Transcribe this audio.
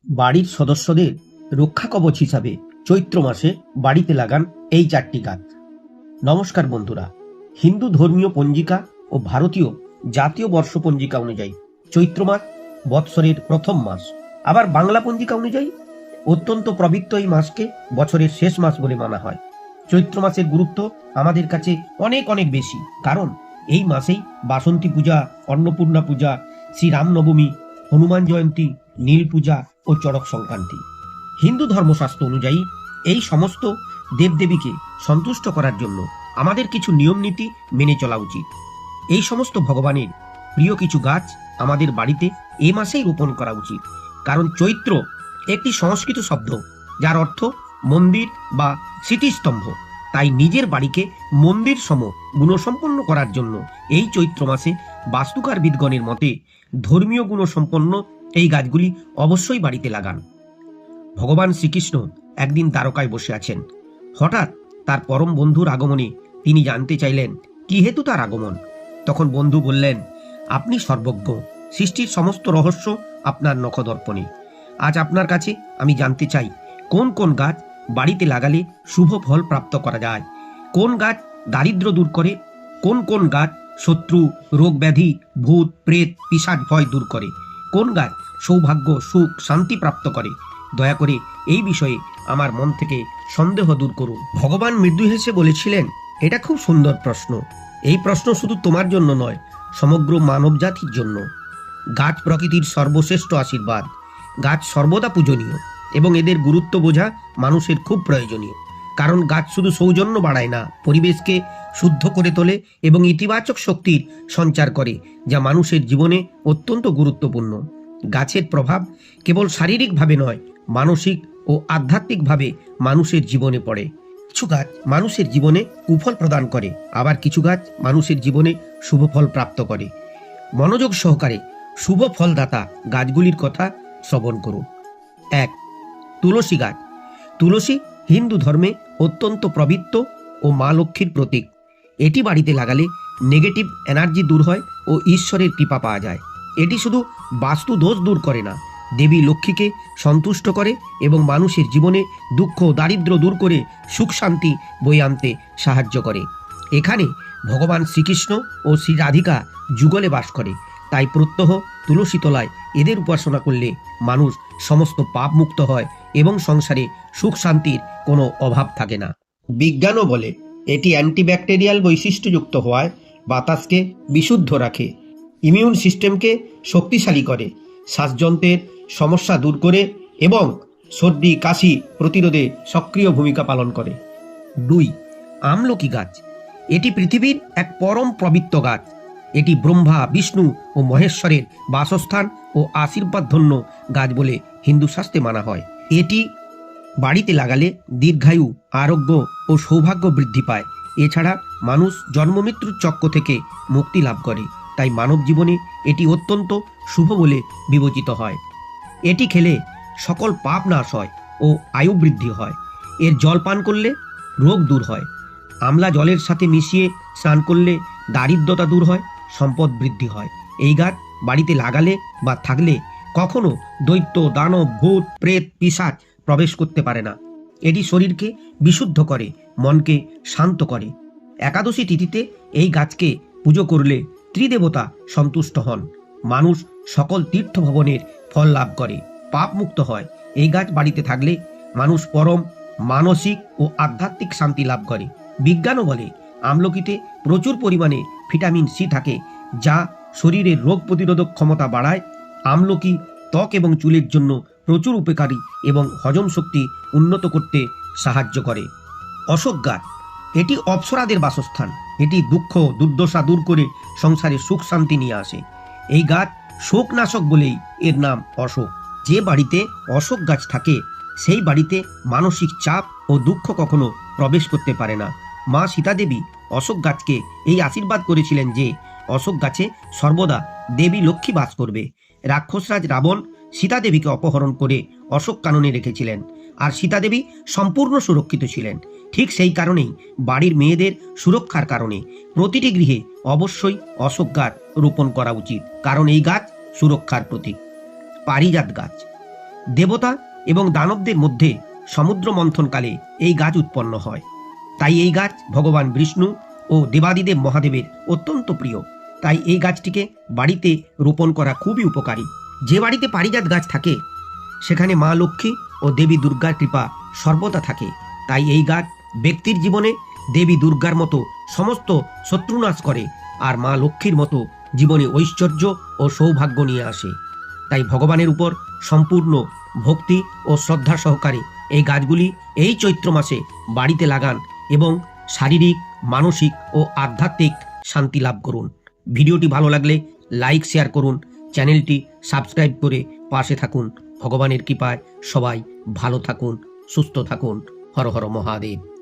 বাড়ির সদস্যদের রক্ষা কবচ হিসাবে চৈত্র মাসে বাড়িতে লাগান এই 4টি গাছ। নমস্কার বন্ধুরা, হিন্দু ধর্মীয় পঞ্জিকা ও ভারতীয় জাতীয় বর্ষ পঞ্জিকা অনুযায়ী চৈত্র মাস বৎসরের প্রথম মাস, আবার বাংলা পঞ্জিকা অনুযায়ী অত্যন্ত পবিত্র এই মাসকে বছরের শেষ মাস বলে মানা হয়। চৈত্র মাসের গুরুত্ব আমাদের কাছে অনেক অনেক বেশি, কারণ এই মাসেই বাসন্তী পূজা, অন্নপূর্ণা পূজা, শ্রীরামনবমী, হনুমান জয়ন্তী, নীল পূজা ও চড়ক সংক্রান্তি। হিন্দু ধর্মশাস্ত্র অনুযায়ী এই সমস্ত দেবদেবীকে সন্তুষ্ট করার জন্য আমাদের কিছু নিয়ম নীতি মেনে চলা উচিত। এই সমস্ত ভগবানের প্রিয় কিছু গাছ আমাদের বাড়িতে এ মাসেই রোপণ করা উচিত, কারণ চৈত্র একটি সংস্কৃত শব্দ যার অর্থ মন্দির বা স্মৃতিস্তম্ভ। তাই নিজের বাড়িকে মন্দির সম গুণসম্পন্ন করার জন্য এই চৈত্র মাসে বাস্তুকারবিদগণের মতে ধর্মীয় গুণসম্পন্ন এই গাছগুলি অবশ্যই বাড়িতে লাগান। ভগবান শ্রীকৃষ্ণ একদিন দ্বারকায় বসে আছেন। হঠাৎ তার পরম বন্ধুর আগমনে তিনি জানতে চাইলেন কি হেতু তার আগমন। তখন বন্ধু বললেন, আপনি সর্বজ্ঞ, সৃষ্টির সমস্ত রহস্য আপনার নখদর্পণে। আজ আপনার কাছে আমি জানতে চাই, কোন কোন গাছ বাড়িতে লাগালে শুভ ফল প্রাপ্ত করা যায়, কোন গাছ দারিদ্র্য দূর করে, কোন কোন গাছ শত্রু, রোগ ব্যাধি, ভূত প্রেত পিশাচ ভয় দূর করে, কোন গাছ সৌভাগ্য সুখ শান্তি প্রাপ্ত করে। দয়া করে এই বিষয়ে আমার মন থেকে সন্দেহ দূর করুন। ভগবান মৃদু হেসে বলেছিলেন, এটা খুব সুন্দর প্রশ্ন। এই প্রশ্ন শুধু তোমার জন্য নয়, সমগ্র মানব জাতির জন্য। গাছ প্রকৃতির সর্বশ্রেষ্ঠ আশীর্বাদ। গাছ সর্বদা পূজনীয় এবং এদের গুরুত্ব বোঝা মানুষের খুব প্রয়োজনীয়, কারণ গাছ শুধু সৌজন্য বাড়ায় না, পরিবেশকে শুদ্ধ করে তোলে এবং ইতিবাচক শক্তির সঞ্চার করে, যা মানুষের জীবনে অত্যন্ত গুরুত্বপূর্ণ। গাছের প্রভাব কেবল শারীরিকভাবে নয়, মানসিক ও আধ্যাত্মিকভাবে মানুষের জীবনে পড়ে। কিছু গাছ মানুষের জীবনে কুফল প্রদান করে, আবার কিছু গাছ মানুষের জীবনে শুভ ফল প্রাপ্ত করে। মনোযোগ সহকারে শুভ ফলদাতা গাছগুলির কথা শ্রবণ করুন। 1. তুলসী গাছ। তুলসী হিন্দু ধর্মে অত্যন্ত পবিত্র ও মা লক্ষ্মীর প্রতীক। এটি বাড়িতে লাগালে নেগেটিভ এনার্জি দূর হয় ও ঈশ্বরের কৃপা পাওয়া যায়। এটি শুধু বাস্তু দোষ দূর করে না, দেবী লক্ষ্মীকে সন্তুষ্ট করে এবং মানুষের জীবনে দুঃখ দারিদ্র্য দূর করে সুখ শান্তি বয়ে আনতে সাহায্য করে। এখানে ভগবান শ্রীকৃষ্ণ ও শ্রী রাধিকা যুগলে বাস করে, তাই প্রত্যহ তুলসী তলায় এদের উপাসনা করলে মানুষ সমস্ত পাপ মুক্ত হয় এবং সংসারে সুখ শান্তির কোনো অভাব থাকে না। বিজ্ঞানও বলে এটি অ্যান্টিব্যাকটেরিয়াল বৈশিষ্ট্যযুক্ত হওয়ায় বাতাসকে বিশুদ্ধ রাখে, ইমিউন সিস্টেমকে শক্তিশালী করে, শ্বাসযন্ত্রের সমস্যা দূর করে এবং সর্দি কাশি প্রতিরোধে সক্রিয় ভূমিকা পালন করে। 2. আমলকি গাছ। এটি পৃথিবীর এক পরম পবিত্র গাছ। এটি ব্রহ্মা বিষ্ণু ও মহেশ্বরের বাসস্থান ও আশীর্বাদ ধন্য গাছ বলে হিন্দু শাস্ত্রে মানা হয়। এটি বাড়িতে লাগালে দীর্ঘায়ু, আরোগ্য ও সৌভাগ্য বৃদ্ধি পায়। এছাড়া মানুষ জন্মমৃত্যুর চক্র থেকে মুক্তি লাভ করে, তাই মানব জীবনে এটি অত্যন্ত শুভ বলে বিবেচিত হয়। এটি খেলে সকল পাপ নাশ হয় ও আয়ু বৃদ্ধি হয়। এর জল পান করলে রোগ দূর হয়। আমলা জলের সাথে মিশিয়ে স্নান করলে দারিদ্রতা দূর হয়, সম্পদ বৃদ্ধি হয়। এই গাছ বাড়িতে লাগালে বা থাকলে কখনো দৈত্য দানব ভূত প্রেত পিশাচ প্রবেশ করতে পারে না। এটি শরীরকে বিশুদ্ধ করে, মনকে শান্ত করে। একাদশী তিথিতে এই গাছকে পুজো করলে ত্রিদেবতা সন্তুষ্ট হন। মানুষ সকল তীর্থ ভবনের ফল লাভ করে, পাপ মুক্ত হয়। এই গাছ বাড়িতে থাকলে মানুষ পরম মানসিক ও আধ্যাত্মিক শান্তি লাভ করে। বিজ্ঞানও বলে আমলকিতে প্রচুর পরিমাণে ভিটামিন সি থাকে, যা শরীরের রোগ প্রতিরোধক ক্ষমতা বাড়ায়। আমলকি ত্বক এবং চুলের জন্য প্রচুর উপকারী এবং হজম শক্তি উন্নত করতে সাহায্য করে। অশোক গাছ। এটি অপ্সরাদের বাসস্থান। এটি দুঃখ দুর্দশা দূর করে সংসারে সুখ শান্তি নিয়ে আসে। এই গাছ শোকনাশক বলেই এর নাম অশোক। যে বাড়িতে অশোক গাছ থাকে সেই বাড়িতে মানসিক চাপ ও দুঃখ কখনো প্রবেশ করতে পারে না। মা সীতাদেবী অশোক গাছকে এই আশীর্বাদ করেছিলেন যে অশোক গাছে সর্বদা দেবী লক্ষ্মী বাস করবে। রাক্ষসরাজ রাবণ সীতাদেবীকে অপহরণ করে অশোক কাননে রেখেছিলেন, আর সীতাদেবী সম্পূর্ণ সুরক্ষিত ছিলেন। ঠিক সেই কারণেই বাড়ির মেয়েদের সুরক্ষার কারণে প্রতিটি গৃহে অবশ্যই অশোক গাছ রোপণ করা উচিত, কারণ এই গাছ সুরক্ষার প্রতীক। পারিজাত গাছ। দেবতা এবং দানবদের মধ্যে সমুদ্র মন্থনকালে এই গাছ উৎপন্ন হয়। তাই এই গাছ ভগবান বিষ্ণু ও দেবাদিদেব মহাদেবের অত্যন্ত প্রিয়। তাই এই গাছটিকে বাড়িতে রোপণ করা খুবই উপকারী। যে বাড়িতে পারিজাত গাছ থাকে সেখানে মা লক্ষ্মী ও দেবী দুর্গার কৃপা সর্বদা থাকে। তাই এই গাছ ব্যক্তির জীবনে দেবী দুর্গার মতো সমস্ত শত্রুনাশ করে, আর মা লক্ষ্মীর মতো জীবনে ঐশ্বর্য ও সৌভাগ্য নিয়ে আসে। তাই ভগবানের উপর সম্পূর্ণ ভক্তি ও শ্রদ্ধা সহকারে এই গাছগুলি এই চৈত্র মাসে বাড়িতে লাগান এবং শারীরিক, মানসিক ও আধ্যাত্মিক শান্তি লাভ করুন। ভিডিওটি ভালো লাগলে লাইক, শেয়ার করুন, চ্যানেলটি সাবস্ক্রাইব করে পাশে থাকুন। ভগবানের কৃপায় সবাই ভালো থাকুন, সুস্থ থাকুন। হর হর মহাদেব।